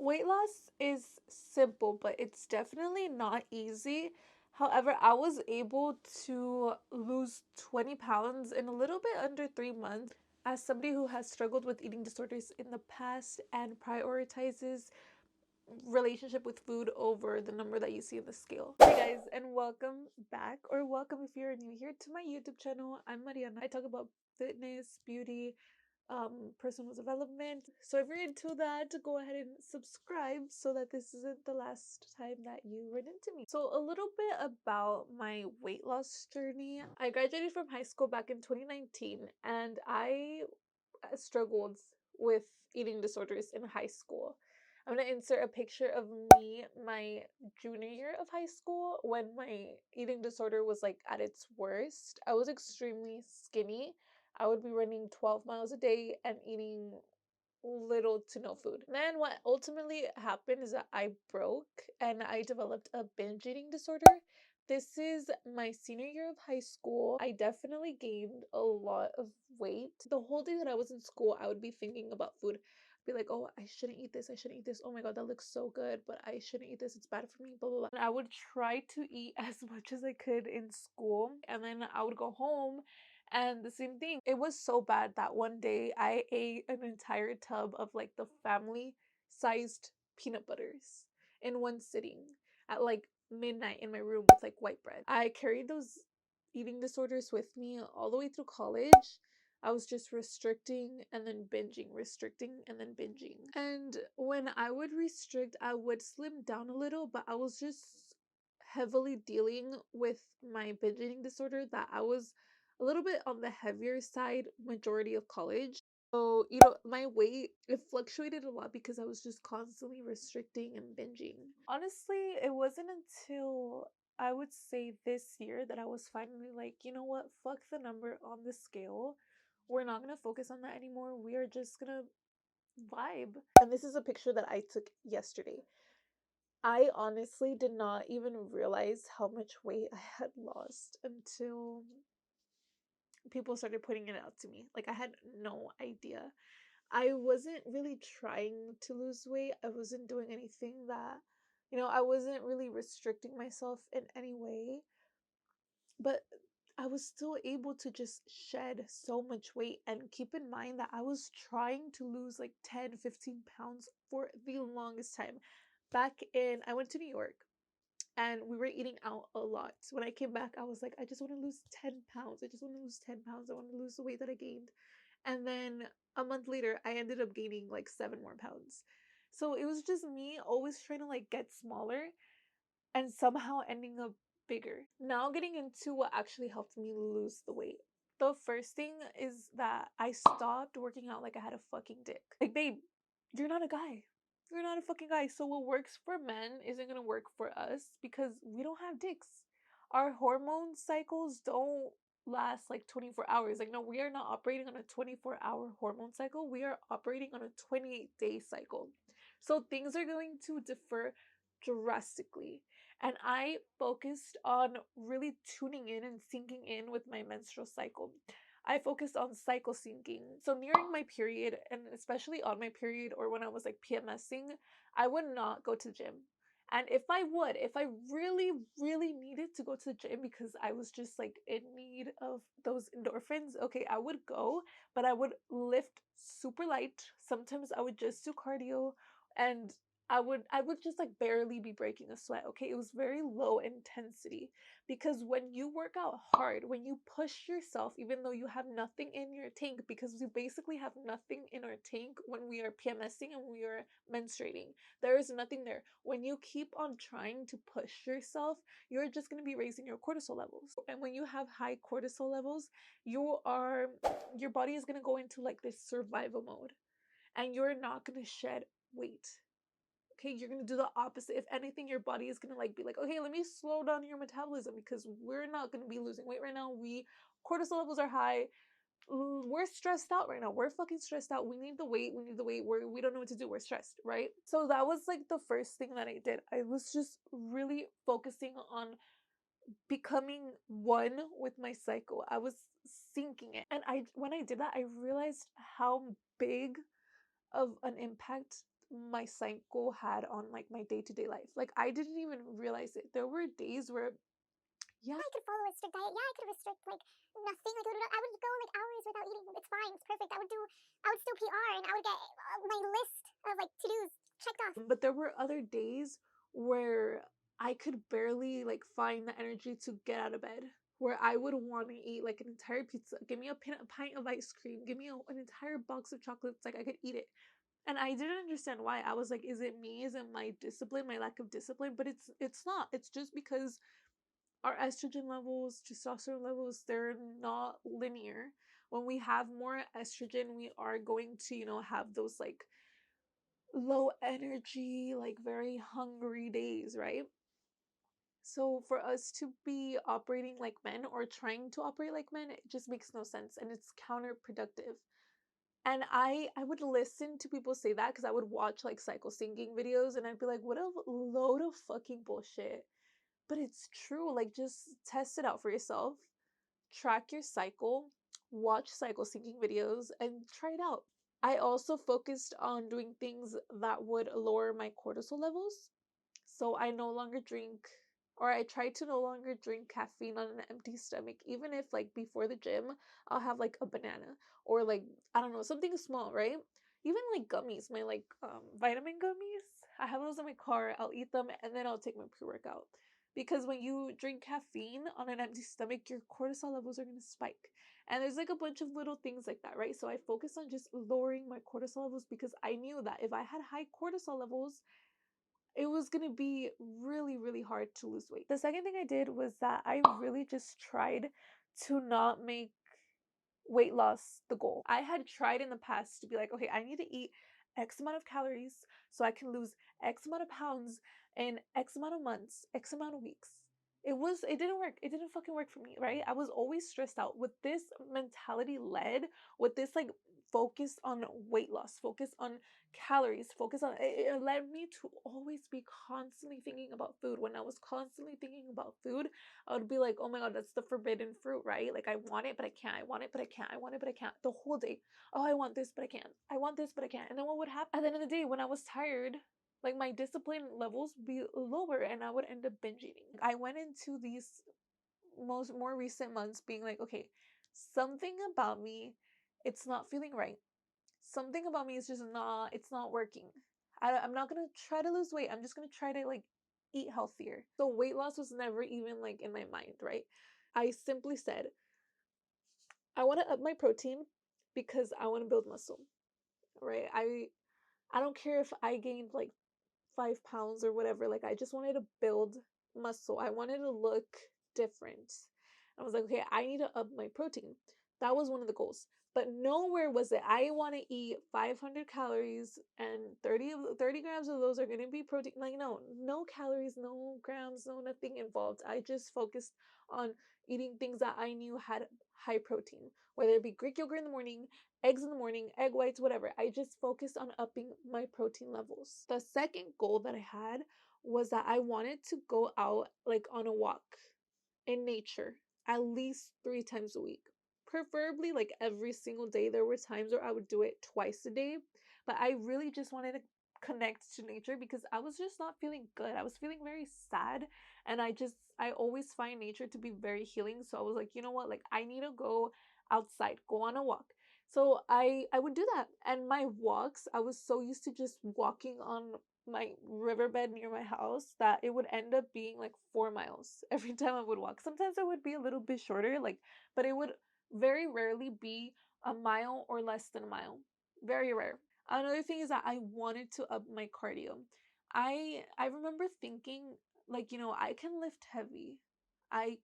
Weight loss is simple, but it's definitely not easy. However, I was able to lose 20 pounds in a little bit under 3 months. As somebody who has struggled with eating disorders in the past and prioritizes relationship with food over the number that you see in the scale. Hey guys, and welcome back, or welcome if you're new here to my YouTube channel. I'm Mariana. I talk about fitness, beauty, personal development. So if you're into that, go ahead and subscribe so that this isn't the last time that you run into me. So a little bit about my weight loss journey. I graduated from high school back in 2019, and I struggled with eating disorders in high school. I'm gonna insert a picture of me my junior year of high school when my eating disorder was like at its worst. I was extremely skinny. I would be running 12 miles a day and eating little to no food. Then what ultimately happened is that I broke and I developed a binge eating disorder. This is my senior year of high school. I definitely gained a lot of weight. The whole day that I was in school, I would be thinking about food. Be like, oh, I shouldn't eat this. I shouldn't eat this. Oh my God, that looks so good, but I shouldn't eat this. It's bad for me, blah, blah, blah. And I would try to eat as much as I could in school. And then I would go home and the same thing. It was so bad that one day I ate an entire tub of like the family sized peanut butters in one sitting at like midnight in my room with like white bread. I carried those eating disorders with me all the way through college. I was just restricting and then binging, restricting and then binging. And when I would restrict, I would slim down a little, but I was just heavily dealing with my binge eating disorder that I was a little bit on the heavier side majority of college. So, my weight, it fluctuated a lot because I was just constantly restricting and binging. Honestly, it wasn't until I would say this year that I was finally like, you know what, fuck the number on the scale. We're not gonna focus on that anymore. We are just gonna vibe. And this is a picture that I took yesterday. I honestly did not even realize how much weight I had lost until people started putting it out to me. Like, I had no idea. I wasn't really trying to lose weight. I wasn't doing anything that, I wasn't really restricting myself in any way. But I was still able to just shed so much weight. And keep in mind that I was trying to lose like 10, 15 pounds for the longest time. I went to New York and we were eating out a lot. So when I came back, I was like, I just want to lose 10 pounds. I just want to lose 10 pounds. I want to lose the weight that I gained. And then a month later, I ended up gaining like 7 more pounds. So it was just me always trying to like get smaller and somehow ending up bigger. Now, getting into what actually helped me lose the weight. The first thing is that I stopped working out like I had a fucking dick. Like, babe, you're not a guy. You're not a fucking guy. So what works for men isn't gonna work for us because we don't have dicks. Our hormone cycles don't last like 24 hours. Like, no, we are not operating on a 24-hour hormone cycle. We are operating on a 28-day cycle. So things are going to differ drastically. And I focused on really tuning in and syncing in with my menstrual cycle. I focused on cycle syncing. So nearing my period, and especially on my period or when I was like PMSing, I would not go to the gym. And if I really, really needed to go to the gym because I was just like in need of those endorphins, okay, I would go, but I would lift super light. Sometimes I would just do cardio and I would just like barely be breaking a sweat. Okay, it was very low intensity because when you work out hard, when you push yourself, even though you have nothing in your tank, because we basically have nothing in our tank when we are PMSing and we are menstruating, there is nothing there. When you keep on trying to push yourself, you're just going to be raising your cortisol levels. And when you have high cortisol levels, your body is going to go into like this survival mode and you're not going to shed weight. Okay, you're gonna do the opposite. If anything, your body is gonna like be like, okay, let me slow down your metabolism because we're not gonna be losing weight right now. Cortisol levels are high. We're stressed out right now. We're fucking stressed out. We need the weight. We need the weight. We don't know what to do. We're stressed, right? So that was like the first thing that I did. I was just really focusing on becoming one with my cycle. I was syncing it, and when I did that, I realized how big of an impact my cycle had on like my day-to-day life. Like I didn't even realize it. There were days where yeah, I could follow a strict diet. Yeah, I could restrict like nothing. Like I would go like hours without eating. It's fine. It's perfect. I would still PR and I would get my list of like to dos checked off. but there were other days where I could barely like find the energy to get out of bed. Where I would want to eat like an entire pizza, give me a pint of ice cream, give me an entire box of chocolates, like I could eat it. And I didn't understand why. I was like, is it me? Is it my discipline, my lack of discipline? But it's not. It's just because our estrogen levels, testosterone levels, they're not linear. When we have more estrogen, we are going to, have those like low energy, like very hungry days, right? So for us to be operating like men or trying to operate like men, it just makes no sense and it's counterproductive. And I would listen to people say that because I would watch like cycle syncing videos and I'd be like, what a load of fucking bullshit. But it's true. Like, just test it out for yourself. Track your cycle, watch cycle syncing videos, and try it out. I also focused on doing things that would lower my cortisol levels. So I no longer drink, or I try to no longer drink caffeine on an empty stomach, even if like before the gym, I'll have like a banana or like, I don't know, something small, right? Even like gummies, my like vitamin gummies, I have those in my car. I'll eat them and then I'll take my pre-workout. Because when you drink caffeine on an empty stomach, your cortisol levels are going to spike. And there's like a bunch of little things like that, right? So I focused on just lowering my cortisol levels because I knew that if I had high cortisol levels, it was gonna be really, really hard to lose weight. The second thing I did was that I really just tried to not make weight loss the goal. I had tried in the past to be like, okay, I need to eat X amount of calories so I can lose X amount of pounds in X amount of months, X amount of weeks. It didn't work. It didn't fucking work for me, right? I was always stressed out with this mentality led, with this like focus on weight loss, focus on calories, focus on it led me to always be constantly thinking about food. When I was constantly thinking about food, I would be like, oh my God, that's the forbidden fruit, right? Like, I want it, but I can't. I want it, but I can't. I want it, but I can't. The whole day. Oh, I want this, but I can't. I want this, but I can't. And then what would happen? At the end of the day, when I was tired, like my discipline levels would be lower and I would end up binge eating. I went into these more recent months being like, okay, something about me, it's not feeling right. Something about me is just not, it's not working. I'm not gonna try to lose weight. I'm just gonna try to like eat healthier. So weight loss was never even like in my mind, right? I simply said, I want to up my protein because I want to build muscle, right? I don't care if I gained like 5 pounds or whatever. Like I just wanted to build muscle. I wanted to look different. I was like, okay, I need to up my protein. That was one of the goals. But nowhere was it, I want to eat 500 calories and 30 grams of those are going to be protein. Like, no calories, no grams, no nothing involved. I just focused on eating things that I knew had high protein, whether it be Greek yogurt in the morning, eggs in the morning, egg whites, whatever. I just focused on upping my protein levels. The second goal that I had was that I wanted to go out like on a walk in nature at least 3 times a week. Preferably like every single day. There were times where I would do it twice a day, but I really just wanted to connect to nature because I was just not feeling good. I was feeling very sad and I always find nature to be very healing. So I was like, you know what? Like I need to go outside, go on a walk. So I would do that. And my walks, I was so used to just walking on my riverbed near my house that it would end up being like 4 miles every time I would walk. Sometimes it would be a little bit shorter, like, but it would very rarely be a mile or less than a mile. Very rare. Another thing is that I wanted to up my cardio. I remember thinking like, I can lift heavy. I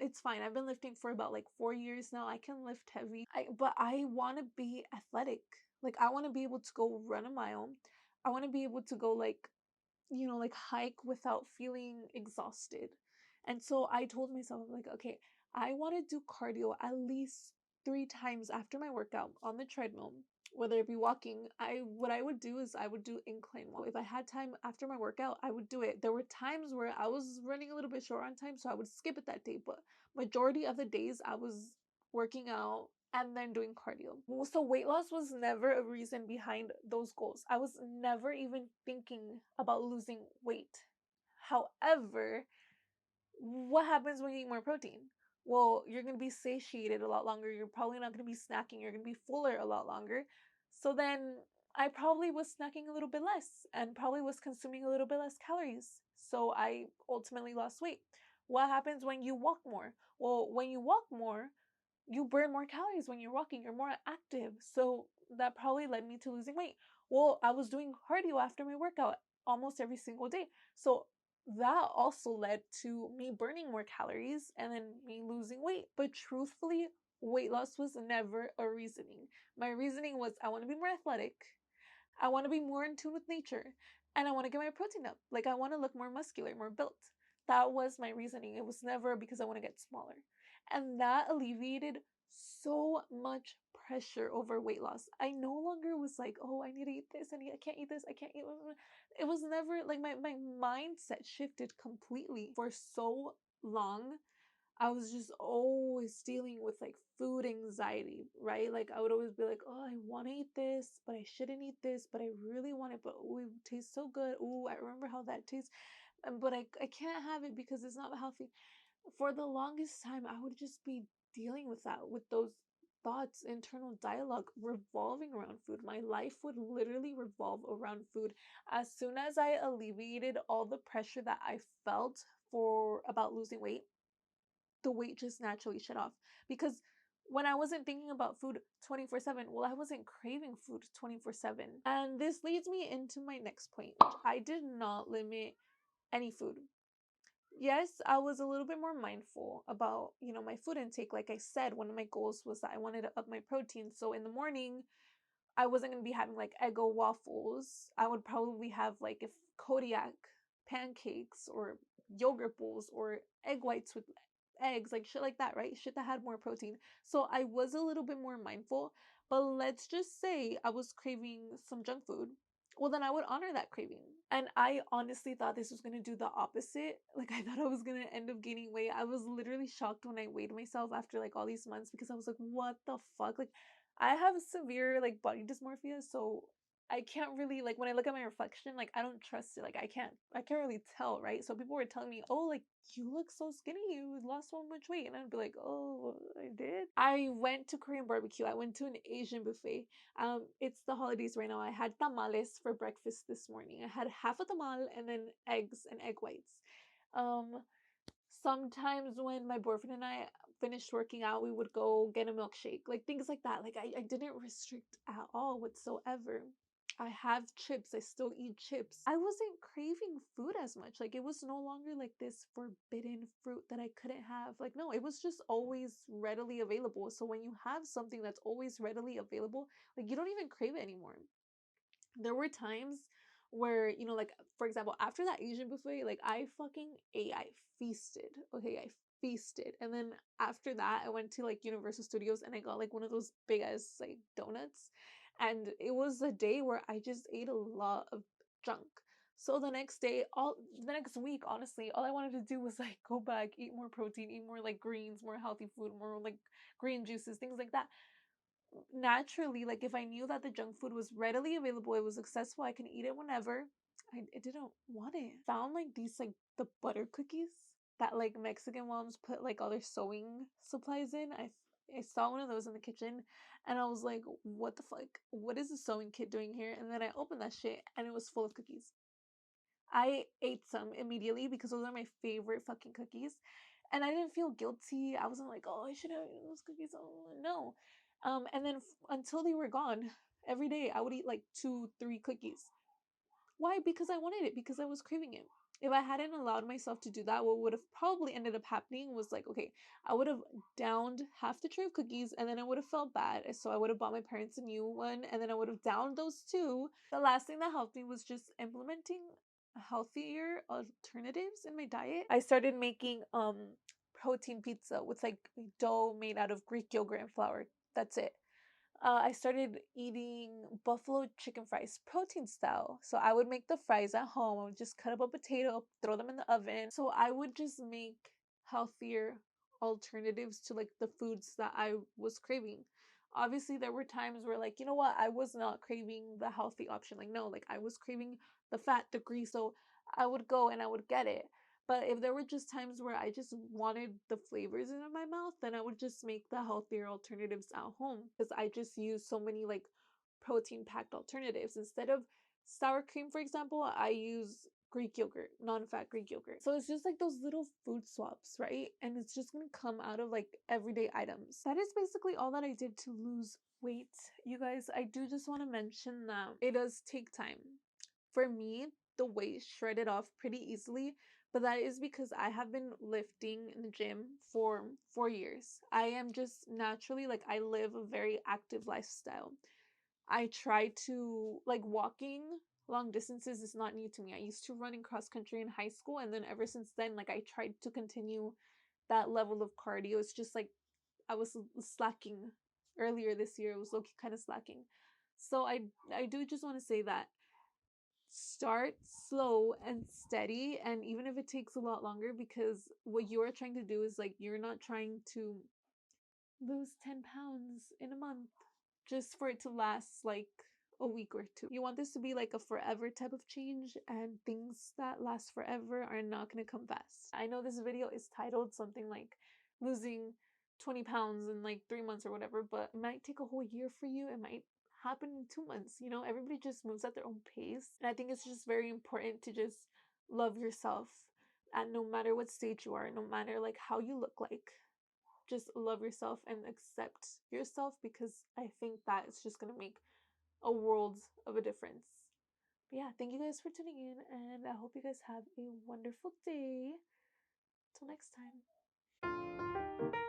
it's fine. I've been lifting for about like 4 years now. I can lift heavy. But I want to be athletic. Like I want to be able to go run a mile. I want to be able to go like, like hike without feeling exhausted. And so I told myself, like, okay, I want to do cardio at least 3 times after my workout on the treadmill, whether it be walking. What I would do is I would do incline walk. If I had time after my workout, I would do it. There were times where I was running a little bit short on time, so I would skip it that day. But majority of the days I was working out and then doing cardio. So weight loss was never a reason behind those goals. I was never even thinking about losing weight. However, what happens when you eat more protein? Well, you're going to be satiated a lot longer. You're probably not going to be snacking. You're going to be fuller a lot longer. So then I probably was snacking a little bit less and probably was consuming a little bit less calories. So I ultimately lost weight. What happens when you walk more? Well, when you walk more, you burn more calories when you're walking. You're more active. So that probably led me to losing weight. Well, I was doing cardio after my workout almost every single day. So that also led to me burning more calories and then me losing weight. But truthfully, weight loss was never a reasoning. My reasoning was I want to be more athletic, I want to be more in tune with nature, and I want to get my protein up. Like, I want to look more muscular, more built. That was my reasoning. It was never because I want to get smaller. And that alleviated so much pressure over weight loss. I no longer was like, oh, I need to eat this, I can't eat this, I can't eat. It was never like my mindset shifted completely for so long. I was just always dealing with like food anxiety, right? Like I would always be like, oh, I want to eat this, but I shouldn't eat this, but I really want it, but oh, it tastes so good. Oh, I remember how that tastes, but I can't have it because it's not healthy. For the longest time, I would just be dealing with that, with those thoughts, internal dialogue revolving around food. My life would literally revolve around food. As soon as I alleviated all the pressure that I felt for about losing weight, the weight just naturally shut off. Because when I wasn't thinking about food 24/7, well, I wasn't craving food 24/7. And this leads me into my next point, which I did not limit any food. Yes, I was a little bit more mindful about, my food intake. Like I said, one of my goals was that I wanted to up my protein. So in the morning, I wasn't going to be having like Eggo waffles. I would probably have like if Kodiak pancakes or yogurt bowls or egg whites with eggs, like shit like that, right? Shit that had more protein. So I was a little bit more mindful, but let's just say I was craving some junk food. Well, then I would honor that craving. And I honestly thought this was going to do the opposite. Like, I thought I was going to end up gaining weight. I was literally shocked when I weighed myself after like all these months because I was like, what the fuck? Like, I have severe like body dysmorphia, so I can't really like when I look at my reflection, like I don't trust it. Like I can't really tell, right? So people were telling me, "Oh, like you look so skinny, you lost so much weight." And I'd be like, "Oh, I did." I went to Korean barbecue. I went to an Asian buffet. It's the holidays right now. I had tamales for breakfast this morning. I had half a tamal and then eggs and egg whites. Um Sometimes when my boyfriend and I finished working out, we would go get a milkshake, like things like that. Like I didn't restrict at all whatsoever. I have chips. I still eat chips. I wasn't craving food as much. Like it was no longer like this forbidden fruit that I couldn't have. Like no, it was just always readily available. So when you have something that's always readily available, like you don't even crave it anymore. There were times where, like for example, after that Asian buffet, like I fucking ate, I feasted. Okay, I feasted. And then after that, I went to like Universal Studios and I got like one of those big ass like donuts. And it was a day where I just ate a lot of junk. So the next week, honestly, all I wanted to do was like go back, eat more protein, eat more like greens, more healthy food, more like green juices, things like that. Naturally, like if I knew that the junk food was readily available, it was accessible, I can eat it whenever, I didn't want it. Found like these like the butter cookies that like Mexican moms put like all their sewing supplies in. I saw one of those in the kitchen and I was like, what the fuck? What is the sewing kit doing here? And then I opened that shit and it was full of cookies. I ate some immediately because those are my favorite fucking cookies. And I didn't feel guilty. I wasn't like, oh, I should have eaten those cookies. Oh, no. And then until they were gone, every day I would eat like 2, 3 cookies. Why? Because I wanted it, because I was craving it. If I hadn't allowed myself to do that, what would have probably ended up happening was like, okay, I would have downed half the tray of cookies and then I would have felt bad. So I would have bought my parents a new one and then I would have downed those two. The last thing that helped me was just implementing healthier alternatives in my diet. I started making protein pizza with like dough made out of Greek yogurt and flour. That's it. I started eating buffalo chicken fries, protein style. So I would make the fries at home. I would just cut up a potato, throw them in the oven. So I would just make healthier alternatives to like the foods that I was craving. Obviously, there were times where, like, you know what, I was not craving the healthy option. Like, no, like, I was craving the fat, the grease. So I would go and I would get it. But if there were just times where I just wanted the flavors in my mouth, then I would just make the healthier alternatives at home because I just use so many like protein packed alternatives. Instead of sour cream, for example, I use Greek yogurt, non fat Greek yogurt. So it's just like those little food swaps, right? And it's just gonna come out of like everyday items. That is basically all that I did to lose weight. You guys, I do just want to mention that it does take time. For me, the weight shredded off pretty easily, but that is because I have been lifting in the gym for 4 years. I am just naturally like, I live a very active lifestyle. I try to like, walking long distances is not new to me. I used to run in cross country in high school, and then ever since then, like, I tried to continue that level of cardio. It's just like I was slacking earlier this year. It was low-key kind of slacking. So I do just want to say that start slow and steady, and even if it takes a lot longer, because what you're trying to do is like, you're not trying to lose 10 pounds in a month just for it to last like a week or two. You want this to be like a forever type of change, and things that last forever are not going to come fast. I know this video is titled something like losing 20 pounds in like 3 months or whatever, but it might take a whole year for you. It might happen in 2 months. You know, everybody just moves at their own pace. And I think it's just very important to just love yourself at no matter what stage you are, no matter like how you look like, just love yourself and accept yourself, because I think that it's just gonna make a world of a difference. But yeah, thank you guys for tuning in, and I hope you guys have a wonderful day. Till next time.